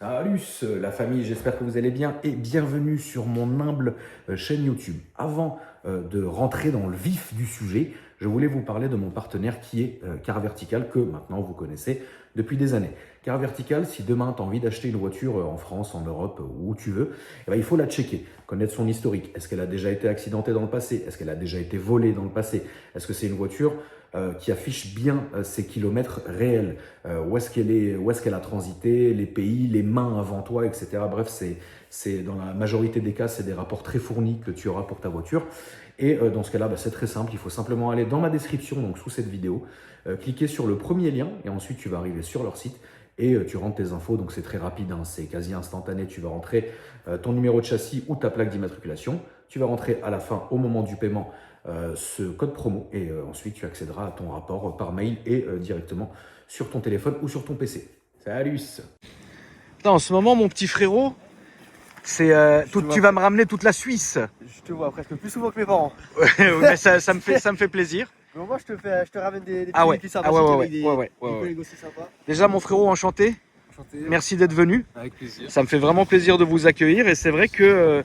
Salut la famille, j'espère que vous allez bien et bienvenue sur mon humble chaîne YouTube. Avant de rentrer dans le vif du sujet, je voulais vous parler de mon partenaire qui est Car Vertical, que maintenant vous connaissez depuis des années. Car Vertical, si demain tu as envie d'acheter une voiture en France, en Europe, où tu veux, eh ben, il faut la checker, connaître son historique. Est-ce qu'elle a déjà été accidentée dans le passé? Est-ce qu'elle a déjà été volée dans le passé? Est-ce que c'est une voiture qui affiche bien ses kilomètres réels, où est-ce qu'elle a transité, les pays, les mains avant toi, etc. Bref, c'est dans la majorité des cas, c'est des rapports très fournis que tu auras pour ta voiture. Et dans ce cas-là, c'est très simple, il faut simplement aller dans ma description, donc sous cette vidéo, cliquer sur le premier lien et ensuite tu vas arriver sur leur site et tu rentres tes infos, donc c'est très rapide, hein, c'est quasi instantané, tu vas rentrer ton numéro de châssis ou ta plaque d'immatriculation, tu vas rentrer à la fin, au moment du paiement, ce code promo et ensuite tu accéderas à ton rapport par mail et directement sur ton téléphone ou sur ton PC. Salut. Putain, en ce moment, mon petit frérot, c'est tu vas me ramener toute la Suisse. Je te vois presque plus souvent que mes parents. Mais ça me fait plaisir. Mais moi, je te ramène des petits Ah ouais, petits ah ouais, ouais, avec des ouais. collègues aussi sympas. Déjà, mon frérot, enchanté. Enchanté. Merci d'être venu. Avec plaisir. Ça me fait vraiment plaisir de vous accueillir. Et c'est vrai que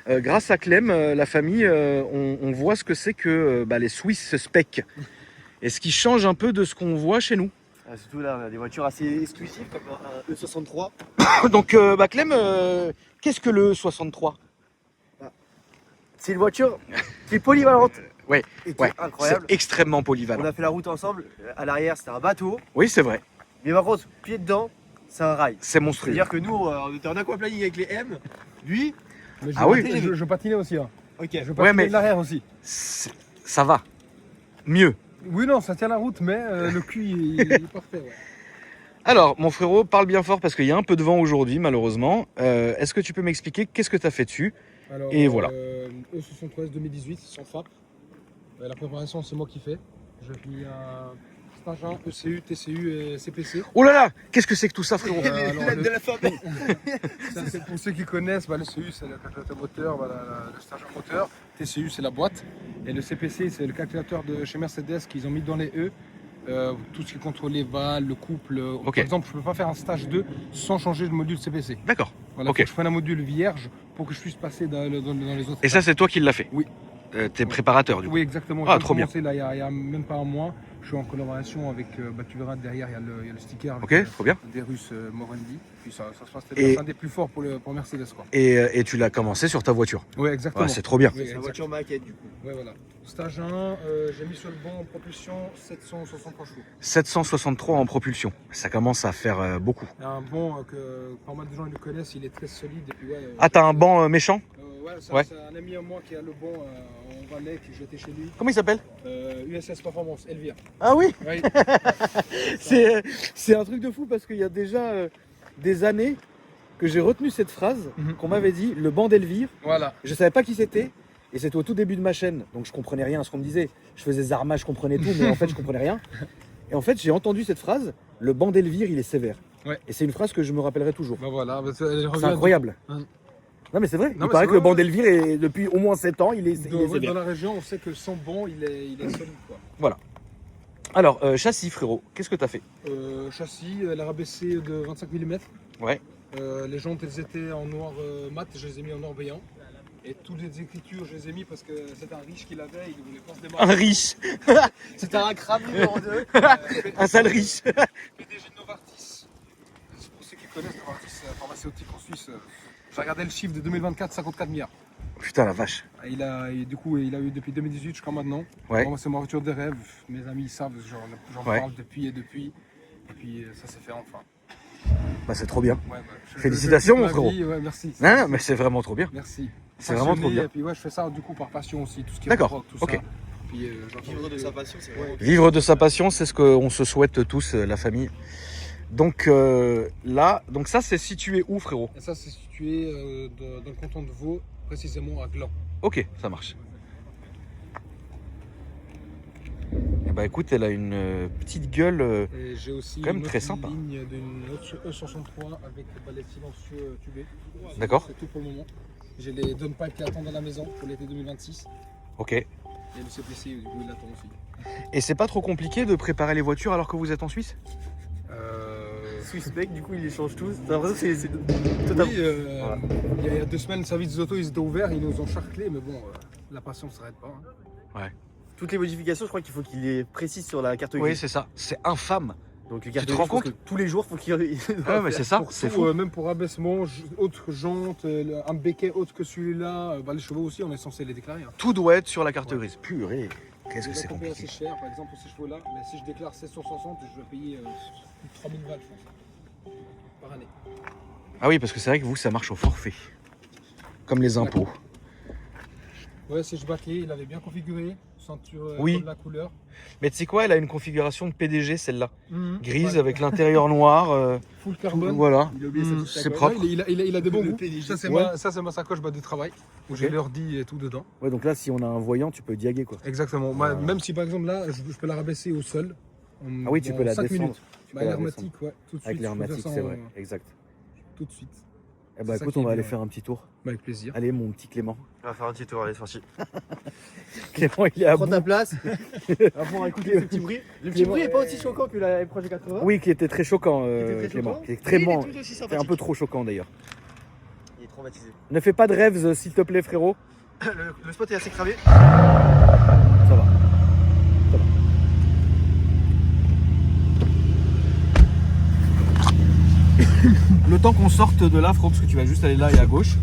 grâce à Clem, la famille, on voit ce que c'est que les Swiss spec. Et ce qui change un peu de ce qu'on voit chez nous. Surtout là, on a des voitures assez exclusives comme un E63. Donc, Clem, qu'est-ce que le 63? C'est une voiture qui est polyvalente. Ouais, Et qui ouais, est incroyable. c'est extrêmement On polyvalent. a fait la route ensemble. À l'arrière, c'était un bateau. Oui, c'est vrai. Mais par contre, pied dedans, c'est un rail. C'est monstrueux. C'est-à-dire que nous, on était en aquaplaning avec les M. Lui, Mais Ah oui. je patinais aussi. Hein. ok. Je patinais mais- de l'arrière aussi. Ça va. Mieux. Oui, non, ça tient la route, mais le cul, il est parfait. Ouais. Alors, mon frérot, parle bien fort parce qu'il y a un peu de vent aujourd'hui, malheureusement. Est-ce que tu peux m'expliquer qu'est-ce que tu as fait dessus? Alors, Et voilà. E73 2018, sans FAP. La préparation, c'est moi qui fais. Je fais un stage 1, ECU, TCU et CPC. Oh là là, qu'est-ce que c'est que tout ça, frérot? alors, de la forme. Ça, c'est pour ceux qui connaissent, l'ECU, c'est le calculateur moteur, le stage moteur. TCU, c'est la boîte. Et le CPC, c'est le calculateur de chez Mercedes qu'ils ont mis dans les E. Tout ce qui contrôle les valves, le couple. Ok. Par exemple, je ne peux pas faire un stage 2 sans changer de module CPC. D'accord. Voilà, Ok. faut que je prenne un module vierge pour que je puisse passer dans les autres. Et ça, c'est toi qui l'as fait? Oui. T'es préparateur, du coup? Oui, exactement. Ah, Je viens de trop bien. commencer, là, il y a même pas un mois. Je suis en collaboration avec, tu verras derrière, il y a le sticker avec, Ok, trop bien. des Russes Morendi. Puis ça se passe très Et- bien. C'est un des plus forts pour Mercedes, quoi. Et tu l'as commencé sur ta voiture? Oui, exactement. Ouais, c'est trop bien. Oui, C'est une voiture maquette du coup. Ouais, voilà. Stage 1, j'ai mis sur le banc en propulsion 763 chevaux. 763 en propulsion. Ça commence à faire beaucoup. Un banc que pas mal de gens le connaissent, il est très solide. Et puis, ouais, Ah, t'as un banc méchant? Ouais, c'est Ouais. c'est un ami à moi qui a le banc en Valais, que j'étais chez lui. Comment il s'appelle? USS Performance, Elvire. Ah oui. Oui. C'est un truc de fou parce qu'il y a déjà des années que j'ai retenu cette phrase Mhm. qu'on m'avait dit, le banc d'Elvire. Voilà. Je savais pas qui c'était. Et c'était au tout début de ma chaîne, donc je comprenais rien à ce qu'on me disait. Je faisais Zarma, je comprenais tout, mais en fait je comprenais rien. Et en fait j'ai entendu cette phrase, le banc d'Elvire il est sévère. Ouais. Et c'est une phrase que je me rappellerai toujours. Bah voilà. C'est incroyable. Hein. Non mais c'est vrai, Non, il mais paraît c'est que le vrai, banc ouais. d'Elvire, est, depuis au moins 7 ans, il est Dans sévère. la région, on sait que son banc, il est solide, quoi. Alors, châssis frérot, qu'est-ce que t'as fait? Châssis, la RABC de 25 mm. Ouais. Les jantes, elles étaient en noir mat, je les ai mis en noir brillant. Et toutes les écritures, je les ai mis parce que c'était un riche qui l'avait, il ne voulait pas se Un démarrer. riche, C'était un crabe numéro 2. un sale riche. PDG de Novartis. C'est pour ceux qui connaissent Novartis pharmaceutique en Suisse. J'ai regardé le chiffre de 2024, 54 milliards. Putain la vache. Et du coup, il a eu depuis 2018 jusqu'à maintenant. Ouais. Moi, c'est ma voiture de rêve. Mes amis ils savent, j'en Ouais. parle depuis. Et puis ça s'est fait enfin. Bah c'est trop bien. Ouais, Félicitations, je- mon ma frérot. vie, ouais, merci. Non, non, mais c'est vraiment trop bien. Merci. C'est vraiment trop Passionné, bien. Et puis ouais, je fais ça du coup par passion aussi, tout ce qui est D'accord, rock, tout ok. ça. Puis, Vivre de sa passion, c'est vraiment. Vivre de sa passion, c'est ce qu'on se souhaite tous, la famille. Donc là, donc ça c'est situé où frérot? Et ça, c'est situé dans le canton de Vaud, précisément à Gland. Ok, ça marche. Eh bah écoute, elle a une petite gueule. Et j'ai aussi Quand même une très autre sympa. ligne d'une autre E63 avec les silencieux tubés. D'accord. C'est tout pour le moment. J'ai les downpipes qui attendent à la maison pour l'été 2026. Ok. Et le CPC, du coup, il attend aussi. Et c'est pas trop compliqué de préparer les voitures alors que vous êtes en Suisse? Swiss Spec, du coup ils les changent tous. T'as l'impression que c'est totalement. Oui, Voilà. il y a 2 semaines, le service des autos ils étaient ouverts, ils nous ont charclés, mais bon, la passion ne s'arrête pas. Hein. Toutes les modifications, je crois qu'il faut qu'il les précise sur la carte Oui, grise. c'est ça. C'est infâme. Donc les Tu cartes te grises, rends je pense compte que tous les jours, faut qu'il Ah, mais c'est ça. Pour C'est tout, fou. même pour abaissement, autre jante, un béquet autre que celui-là, les chevaux aussi, on est censé les déclarer. Hein. Tout doit être sur la carte Ouais. grise. Purée. Qu'est-ce que Déjà c'est qu'on paye compliqué. assez cher, par exemple pour ces chevaux-là, mais si je déclare 760, je vais payer plus de 3000 balles, je pense, par année. Ah oui, parce que c'est vrai que vous, ça marche au forfait. Comme les impôts. Ouais, c'est baquet, il avait bien configuré, ceinture Oui. de la couleur. Mais tu sais quoi, elle a une configuration de PDG, celle-là. Grise Ouais. avec l'intérieur noir. Full tout- carbone. voilà. Il a oublié sa petite C'est sacoche. propre. Ouais, il a des bons Le goûts. PDG. Ça, c'est Ouais. ma sacoche de travail, où j'ai Ok. l'ordi et tout dedans. Ouais, donc là, si on a un voyant, tu peux diaguer quoi. Exactement. Même si par exemple là, je peux la rabaisser au sol. Ah oui, tu peux la 5 descendre. minutes. Tu peux la L'hermétique, ouais, tout de suite. Avec je peux faire l'hermétique, ça c'est en- vrai. Exact. Tout de suite. Eh bah C'est ça écoute, qui on est va aller bien. faire un petit tour. Avec plaisir. Allez, mon petit Clément. On va faire un petit tour, allez, c'est parti. Clément, il est à Prends bout. ta place. À pouvoir écouter ce petit bruit. Le petit bruit est pas aussi choquant que la Projet 80. Oui, qui était très choquant, était très Clément. choquant. Qui est extrêmement. Mais il est tout aussi C'est un sympathique. peu trop choquant d'ailleurs. Il est traumatisé. Ne fais pas de rêves, s'il te plaît, frérot. Le spot est assez cravé. Ça va. Le temps qu'on sorte de là, Fro, parce que tu vas juste aller là et à gauche.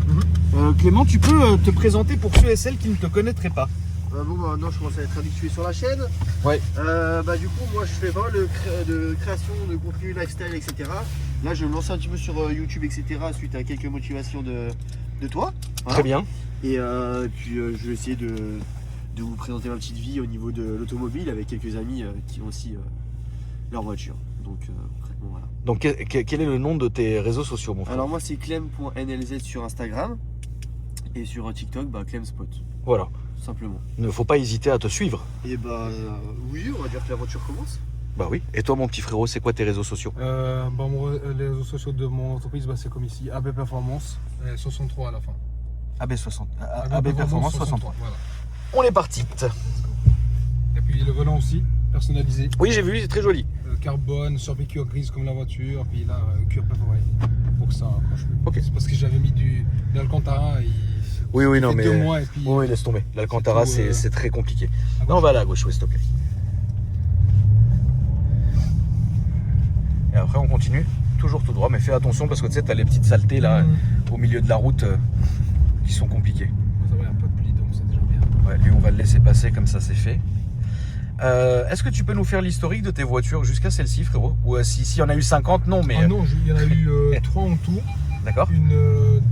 Clément, tu peux te présenter pour ceux et celles qui ne te connaîtraient pas. Non, je commence à être habitué sur la chaîne. Ouais. Du coup, moi, je fais pas mal de création de contenu lifestyle, etc. Là, je me lance un petit peu sur YouTube, etc. suite à quelques motivations de toi. Voilà. Très bien. Et puis, je vais essayer de vous présenter ma petite vie au niveau de l'automobile avec quelques amis qui ont aussi leur voiture. Donc, concrètement, voilà. Donc, quel est le nom de tes réseaux sociaux, mon frère? Alors, moi, c'est clem.nlz sur Instagram. Et sur TikTok, Clemspot, Voilà. simplement. Ne faut pas hésiter à te suivre. Et oui, on va dire que la voiture commence. Bah oui. Et toi, mon petit frérot, c'est quoi tes réseaux sociaux? Les réseaux sociaux de mon entreprise, c'est comme ici, AB Performance, 63 à la fin. AB60. AB Performance 63. Voilà. On est parti. Et puis le volant aussi, personnalisé. Oui, j'ai vu, c'est très joli. Carbone, surpiqûre grise comme la voiture, puis là, cuir perforé. Pour que ça accroche. Ok. C'est parce que j'avais mis de l'Alcantara. Oui, ça non, fait mais. 2 mois et puis. Oui, laisse tomber. L'Alcantara, C'est tout, c'est très compliqué. à Non, on va aller à gauche, oui, s'il te plaît. Et après, on continue. Toujours tout droit, mais fais attention parce que tu sais, t'as les petites saletés là, au milieu de la route, qui sont compliquées. Ça va, il n'y a pas de pli, donc c'est déjà bien. Ouais, lui, on va le laisser passer, comme ça, c'est fait. Est-ce que tu peux nous faire l'historique de tes voitures jusqu'à celle-ci, frérot? Ou s'il y en a eu 50, non, mais. Ah non, il y en a eu 3 en tout. D'accord. Une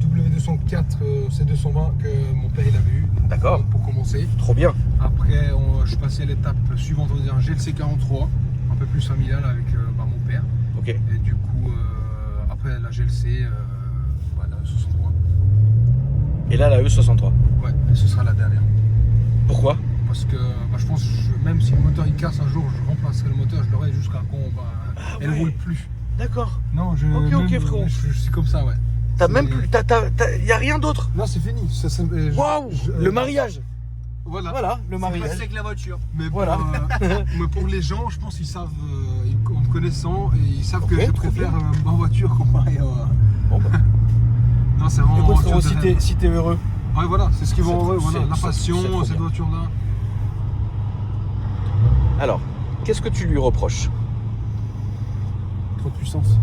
W204 C220 que mon père il avait eu. D'accord. Pour commencer. Trop bien. Après, je passais à l'étape suivante, on va dire un GLC 43, un peu plus familial avec mon père. Ok. Et du coup, après la GLC, la 63. Et là, la E63. Ouais, et ce sera la dernière. Pourquoi? Parce que je pense que même si le moteur il casse un jour, je remplacerai le moteur, je l'aurai jusqu'à quand elle ouais. roule plus. D'accord. Non, Ok, frérot. Je suis comme ça, ouais. T'as C'est- même plus. Y a rien d'autre. Non, c'est fini. Waouh. Le mariage. Voilà. Voilà, le mariage. avec la voiture. Mais Voilà. mais pour les gens, je pense qu'ils savent, en me connaissant, et ils savent Ok, que je trop préfère ma voiture comparée à. Bon, bah. Non, c'est vraiment. Écoute, frérot, voiture de rêve. si t'es heureux. Ouais, voilà, c'est ce qu'ils vont. C'est Ouais, trop- voilà, la c'est passion, trop cette bien. voiture-là. Alors, qu'est-ce que tu lui reproches? Trop de puissance.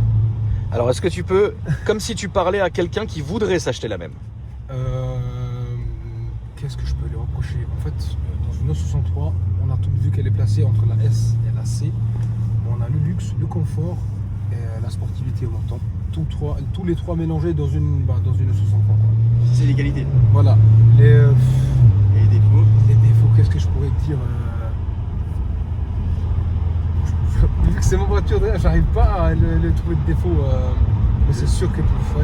Alors, est-ce que tu peux, comme si tu parlais à quelqu'un qui voudrait s'acheter la même? Qu'est-ce que je peux lui reprocher? En fait, dans une 963, on a tout vu qu'elle est placée entre la S et la C. On a le luxe, le confort et la sportivité au montant. Tous les trois mélangés dans une 963. Quoi. C'est l'égalité. Voilà. Et les défauts. Les défauts, qu'est-ce que je pourrais te dire Vu que c'est ma voiture, j'arrive pas à le trouver de défaut. Mais c'est sûr qu'elle bouffe.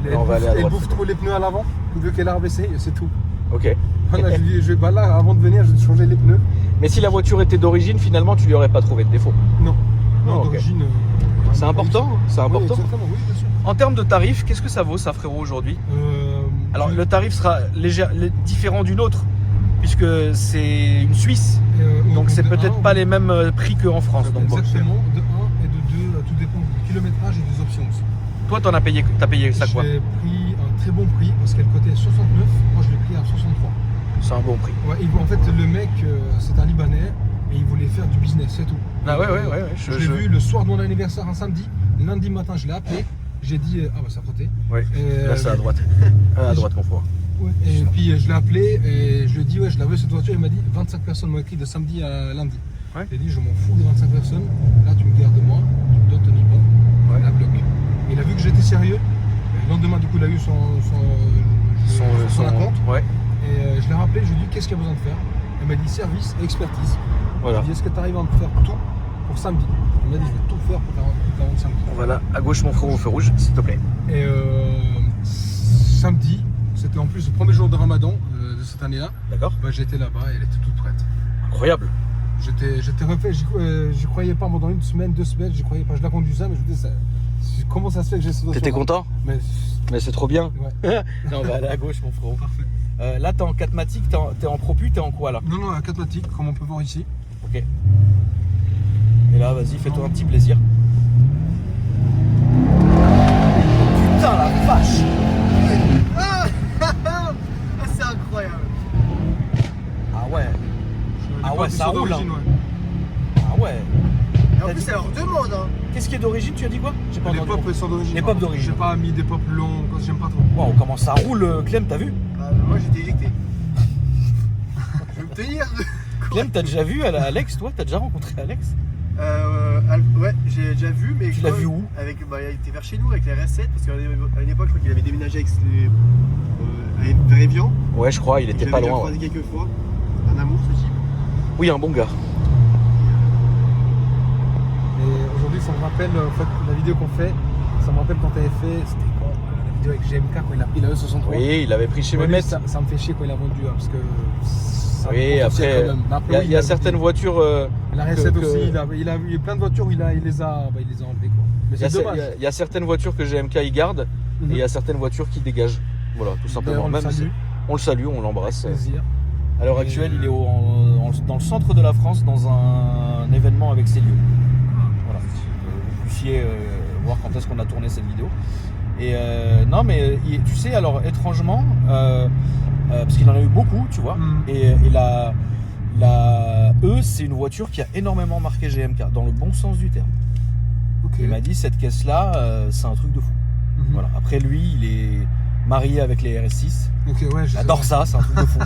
Alors, on va aller à Elle droite. bouffe trop les pneus à l'avant, vu qu'elle a rebaissé, c'est tout. Ok. Voilà, là, avant de venir, je vais changer les pneus. Mais si la voiture était d'origine, finalement, tu lui aurais pas trouvé de défaut. Non, Oh, ok. d'origine. C'est important, c'est Oui, important. exactement, oui, bien sûr. En termes de tarifs, qu'est-ce que ça vaut, ça, frérot, aujourd'hui? Alors, le tarif sera différent d'une autre, puisque c'est une Suisse, donc c'est peut-être pas les mêmes prix qu'en France. Donc, bon, Exactement, de 1 et de option aussi. Toi, t'as payé ça quoi? J'ai pris un très bon prix parce qu'elle cotait 69, moi je l'ai pris à 63. C'est un bon prix. Ouais, en fait, le mec, c'est un Libanais et il voulait faire du business, c'est tout. Ah ouais. Je l'ai vu le soir de mon anniversaire, un samedi. Lundi matin, je l'ai appelé. J'ai dit, ah bah ça frottait. Ouais. Et, Là, c'est à droite. À droite, mon frère. Ouais. Et puis je l'ai appelé et je lui ai dit, ouais, je la veux cette voiture. Il m'a dit, 25 personnes m'ont écrit de samedi à lundi. Ouais. J'ai dit, je m'en fous des 25 personnes. Là, tu me gardes de moi, tu me donnes ton IBAN, Ouais. la bloque. Il a vu que j'étais sérieux. Et le lendemain, du coup, il a eu son compte. Ouais. Et je l'ai rappelé, je lui ai dit, qu'est-ce qu'il y a besoin de faire? Il m'a dit, service et expertise. Voilà. Je lui ai dit, est-ce que tu arrives à me faire tout pour samedi? Il m'a dit, je vais tout faire pour 40 samedi. Voilà, à gauche, mon frère au feu rouge, s'il te plaît. Et samedi, c'était en plus le premier jour de Ramadan de cette année-là. D'accord. Bah, j'étais là-bas et elle était toute prête. Incroyable. J'étais refait, j'y croyais pas pendant une semaine, 2 semaines, j'y croyais pas. Je la conduisais, mais je me disais, comment ça se fait que j'ai cette voiture? T'étais content? Mais c'est trop bien. ouais. Non, on va aller à gauche, mon frérot. Parfait. Là, t'es en 4matic, t'es en propu, t'es en quoi là? Non, à 4matic, comme on peut voir ici. Ok. Et là, vas-y, fais-toi un petit plaisir. Putain, la vache! C'est incroyable. Ah ouais. Ah ouais, ça roule. d'origine, Hein. ouais. Ah ouais. Et en plus, ça leur demande. Hein. Qu'est-ce qui est d'origine, tu as dit quoi? J'ai pas Les entendu. pop sont d'origine. Les pop d'origine. J'ai pas mis des pop longs, parce que j'aime pas trop. Wow, comment ça roule, Clem, t'as vu? Moi, j'étais éjecté. Je vais me tenir. Clem, t'as déjà vu Alex, toi? T'as déjà rencontré Alex? Ouais, j'ai déjà vu, mais Tu l'as vu où? Il était vers chez nous avec les RS7, parce qu'à une époque, je crois qu'il avait déménagé vers Evian. Ouais, je crois, il était pas J'avais déjà loin. croisé quelques fois. Un amour, ce type. Oui, un bon gars. Et aujourd'hui, ça me rappelle, en fait, la vidéo qu'on fait, ça me rappelle quand t'avais fait, c'était quoi? La vidéo avec GMK quand il a pris la E63. Oui, il avait pris chez Ouais, Mehmet. ça me fait chier quand il a vendu, hein, parce que. ça Oui, me potentiel après, quand même. Mais après, oui, il y a certaines voitures. La RS7 que- aussi, il a eu plein de voitures où il les a enlevées, quoi. Mais Il y, a, c'est dommage. il y a certaines voitures que GMK y garde Mhm. et il y a certaines voitures qui dégagent. Voilà, tout simplement. D'ailleurs, on le Même salue. on le salue, on l'embrasse. Plaisir. À l'heure actuelle, il est dans le centre de la France dans un événement avec Célio. Voilà, vous puissiez voir quand est-ce qu'on a tourné cette vidéo. Et non, mais tu sais, alors étrangement, parce qu'il en a eu beaucoup, tu vois, Mhm. et la E, c'est une voiture qui a énormément marqué GMK, dans le bon sens du terme. Ok. Il m'a dit, cette caisse-là, c'est un truc de fou. Mhm. Voilà. Après, lui, il est marié avec les RS6. Ok, ouais, Il adore ça, c'est un truc de fou.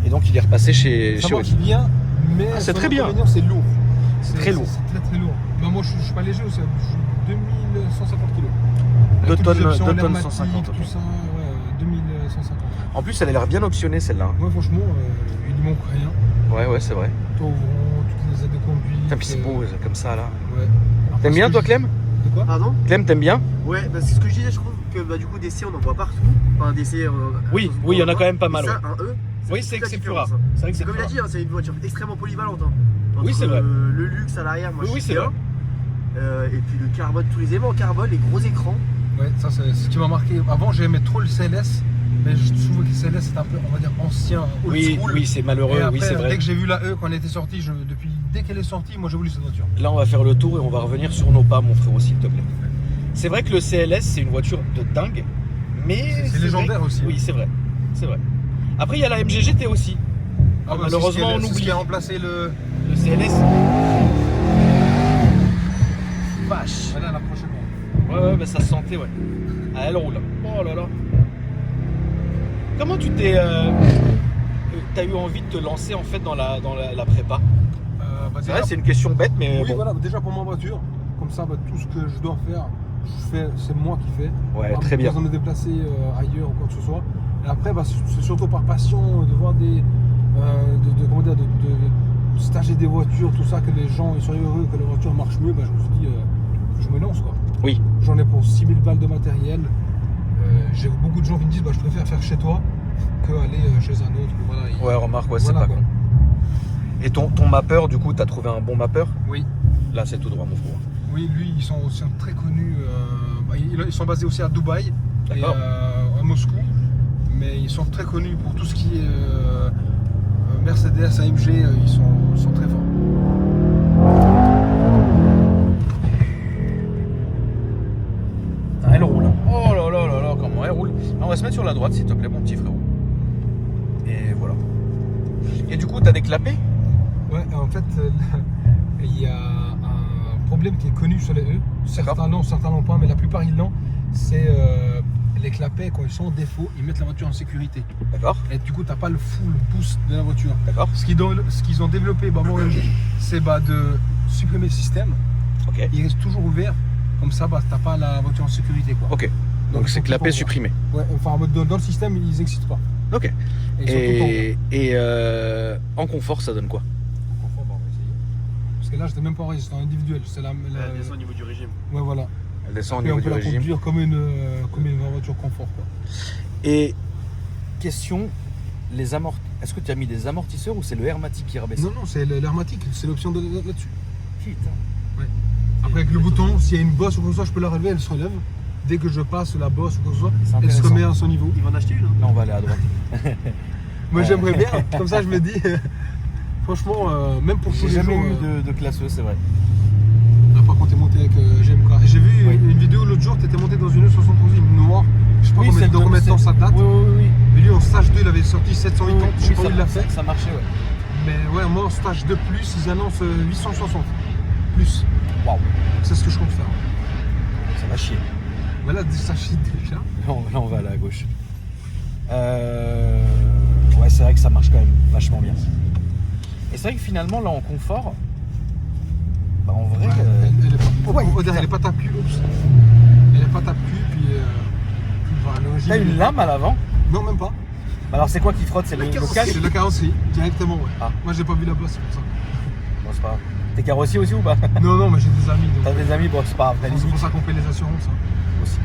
Et donc, il est repassé chez Ça marche Audi. bien, mais Ah, c'est son très bien. inconvénient, c'est lourd. C'est très lourd. C'est très lourd. Bah, moi, je suis pas léger aussi, je suis 2150 kg. 2 tonnes, 2 2 tonnes 150. Tout ça, ouais, 2150. En plus, elle a l'air bien optionnée, celle-là. Moi, franchement, il ne manque rien. Ouais, c'est vrai. Toi, ouvrant, toutes les aides de conduite. Putain, puis c'est beau, comme ça, là. Ouais. Après, T'aimes ce bien, que toi, je- Clem? De quoi? Pardon? Clem, t'aimes bien? Ouais, bah, c'est ce que je disais, je trouve que du coup, des C, on en voit partout. Enfin, des C. Oui, il y en a quand même pas mal. Ça, ouais. un E. Oui, fait c'est toute que la c'est plus rare. différence, hein. C'est vrai que c'est Comme plus il a rare. dit, hein, c'est une voiture extrêmement polyvalente. Hein. Entre, Oui, c'est vrai. Le luxe à l'arrière, moi Oui, je oui, suis c'est bien. vrai. Et puis le carbone, tous les éléments en carbone, les gros écrans. Ouais, ça, c'est ce qui m'a marqué. Avant, j'aimais trop le CLS, mais je trouve que le CLS est un peu, on va dire, ancien, old Oui, school. oui, c'est Et malheureux, après, oui, c'est vrai. dès que j'ai vu la E quand elle était sortie, dès qu'elle est sortie, moi j'ai voulu cette voiture. Là, on va faire le tour et on va revenir sur nos pas, mon frérot, s'il te plaît. C'est vrai que le CLS, c'est une voiture de dingue, mais. C'est légendaire vrai- aussi. Oui, c'est vrai. C'est vrai. Après, il y a la MGGT aussi. Ah, bah, malheureusement, on c'est ce oublie. qui a remplacé le. Le CLS. Vache. Voilà, la prochaine. Ouais, bah ça se sentait, ouais. Ah, elle roule. Oh là là. Comment tu t'es. T'as eu envie de te lancer en fait dans la prépa? Bah, C'est vrai, c'est une question bête, mais Oui, bon. voilà, déjà pour ma voiture, comme ça, bah, tout ce que je dois faire, c'est moi qui fais. Ouais, Pas très bien. besoin de me déplacer ailleurs ou quoi que ce soit. Et après, bah, c'est surtout par passion de voir comment dire, de stager des voitures, tout ça, que les gens soient heureux, que la voiture marche mieux. Bah, je me suis dit, je me lance quoi. Oui. J'en ai pour 6000 balles de matériel. J'ai beaucoup de gens qui me disent, bah, je préfère faire chez toi que aller chez un autre. Voilà, Ouais, remarque, ouais, voilà, c'est pas quoi. con. Et ton mappeur, du coup, t'as trouvé un bon mappeur? Oui. Là, c'est tout droit, mon frère. Oui, lui, ils sont aussi très connus. Ils sont basés aussi à Dubaï et D'accord. à Moscou. Mais ils sont très connus pour tout ce qui est Mercedes, AMG. Ils sont très forts. On va se mettre sur la droite, s'il te plaît, mon petit frérot. Et voilà. Et du coup, t'as des clapets? Ouais, en fait, il y a un problème qui est connu sur les E. Certains l'ont, certains l'ont pas, mais la plupart ils l'ont. C'est les clapets, quand ils sont en défaut, ils mettent la voiture en sécurité. D'accord. Et du coup, t'as pas le full boost de la voiture. D'accord. Ce qu'ils ont développé, c'est de supprimer le système. Ok. Il reste toujours ouvert. Comme ça, t'as pas la voiture en sécurité, quoi. Ok. Donc c'est clapet supprimé. Ouais, enfin, dans le système, ils n'existent pas. Ok. Et ils sont tout en haut. Et en confort, ça donne quoi? Confort, on va essayer. Parce que là, je n'étais même pas en résistant individuel. C'est la... Elle descend au niveau du régime. Ouais, voilà. Elle descend au Et on niveau peut du la régime. conduire comme une voiture confort, quoi. Et question, est-ce que tu as mis des amortisseurs ou c'est le hermatique qui rabaisse? Non, c'est l'hermatique, c'est l'option là-dessus. Putain. Après, avec le bouton, s'il y a une bosse ou quoi que ce soit, je peux la relever, elle se relève. Dès que je passe la bosse ou quoi que ce soit, C'est elle se intéressant. remet à son niveau. Il va en acheter une. Hein. Là, on va aller à droite. Moi, j'aimerais bien. Comme ça, je me dis, franchement, même pour tous J'ai les jamais jours. eu de classeuse, c'est vrai. Là, par contre, t'es monté avec GMK. Et j'ai vu Oui. une vidéo l'autre jour, t'étais monté dans une E72, une noire. Je sais pas combien de remettre ça date. Oui. Mais lui, en stage 2, il avait sorti 780. Je sais pas où il l'a fait. Ça marchait, ouais. Mais ouais, moi, en stage 2, ils annoncent 860. Plus. Waouh, C'est ce que je compte faire. ça va chier. Mais là, ça chie déjà. Là, on va aller à gauche. Ouais, c'est vrai que ça marche quand même vachement bien. Et c'est vrai que finalement, là, en confort, bah, en vrai. Elle est pas, Ouais, derrière, putain. elle est pas tape-cul. Oups. Elle est pas tape-cul, puis. À l'origine, T'as une lame à l'avant? Non, même pas. Bah, alors, c'est quoi qui frotte? C'est le cache? C'est la carrosserie, directement, ouais. Ah. Moi, j'ai pas vu la bosse, c'est pour ça. Bon, c'est pas grave. T'es carrossier aussi ou pas? Non, mais j'ai des amis. Donc, T'as des amis? Bon, c'est pas grave. c'est pour ça qu'on paie les assurances. Hein. Aussi.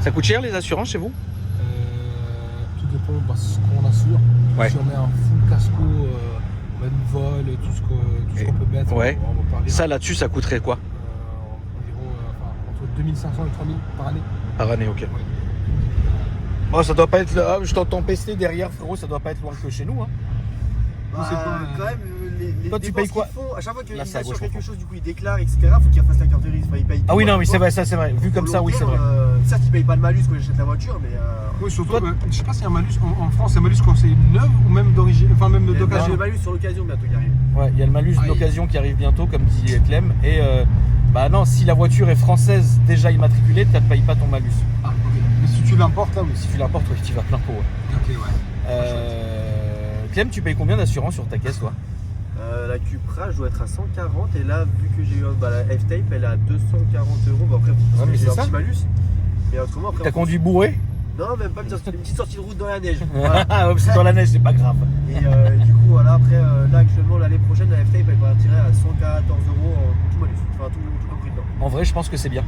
Ça coûte cher les assurances chez vous? Tout dépend de ce qu'on assure. Ouais. Si on met un full casco, même vol, tout ce qu'on peut mettre, Ouais. on va parler. Ça là-dessus, ça coûterait quoi? Environ entre 2500 et 3000 par année. Par année, ok. Ouais. Bon, ça doit pas être. Ah, je t'entends pester derrière, frérot, ça doit pas être loin que chez nous. Hein. Bah, c'est pas, quand même, les Toi, tu dépenses payes quoi? qu'ils font, à chaque fois qu'ils Là, c'est à assurent gauche, quelque on chose, du coup, ils déclarent, etc. Faut qu'ils fassent la carte de risque. Enfin, ils payent Ah tout, oui, non, quoi, mais tu c'est vois. vrai, ça c'est vrai. Vu comme ça, oui, c'est vrai. Certes, ils payent pas le malus quand j'achète la voiture, mais. Oui, surtout, Toi- je sais pas s'il y a un malus en France, c'est un malus quand c'est neuve ou même d'origine, enfin même Il y a d'occasion. le malus sur l'occasion bientôt qui arrive. Ouais, il y a le malus Ah, d'occasion qui arrive bientôt, comme dit Clem. Et bah non, si la voiture est française déjà immatriculée, tu ne payes pas ton malus. Ah, ok. Mais si tu l'importes, là, oui. Si tu l'importes, oui, tu vas plein pot. Ouais. Ok, ouais. Clem, tu payes combien d'assurance sur ta caisse, toi? La Cupra, je dois être à 140 et là, vu que j'ai eu la F-Tape, elle est à 240 €. Bon, après, Ouais, mais j'ai c'est un ça. petit malus. Mais autrement, après. T'as conduit bourré? Non, même pas une petite sortie de route dans la neige. Voilà. Ah, c'est dans la neige, c'est pas grave. Et du coup, voilà, après, là, actuellement, l'année prochaine, la F-Tape, elle va tirer à 114 € en tout malus. Enfin, tout compris dedans. En vrai, je pense que c'est bien.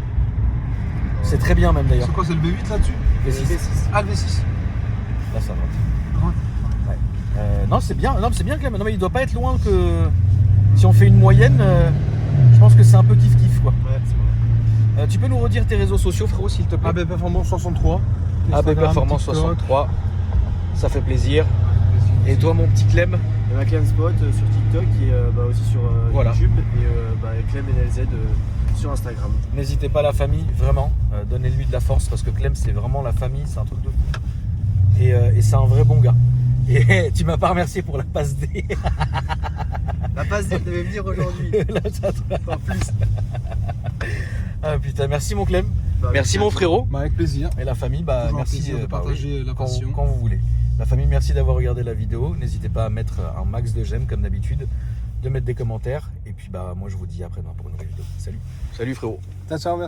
C'est très bien, même d'ailleurs. C'est quoi, c'est le B8 là-dessus? V6. Ah, le V6. Là, ça va. Ouais. Non, c'est bien. Non, c'est bien, Clem. Non, mais il doit pas être loin que. Si on fait une moyenne, je pense que c'est un peu kiff-kiff, quoi. Ouais, c'est vrai. Tu peux nous redire tes réseaux sociaux, frérot, s'il te plaît? AB Performance 63. AB Instagram, Performance TikTok. 63. Ça fait plaisir. Et toi, mon petit Clem? Il y a ma Clem Spot sur TikTok et aussi sur Voilà. YouTube et Clem NLZ sur Instagram. N'hésitez pas, la famille, vraiment. Donnez-lui de la force parce que Clem, c'est vraiment la famille, c'est un truc de fou. Et c'est un vrai bon gars. Et tu m'as pas remercié pour la passe D. La passe D devait venir aujourd'hui. Là, ça te- En plus. Ah putain, merci mon Clem. Bah, Merci mon frérot. Bah, avec plaisir. Et la famille, bah Toujours un merci plaisir de bah, partager oui, la quand- passion. quand vous voulez. La famille, merci d'avoir regardé la vidéo. N'hésitez pas à mettre un max de j'aime comme d'habitude, de mettre des commentaires. Et puis bah moi je vous dis à après-demain pour une nouvelle vidéo. Salut. Salut frérot. Ciao, merci.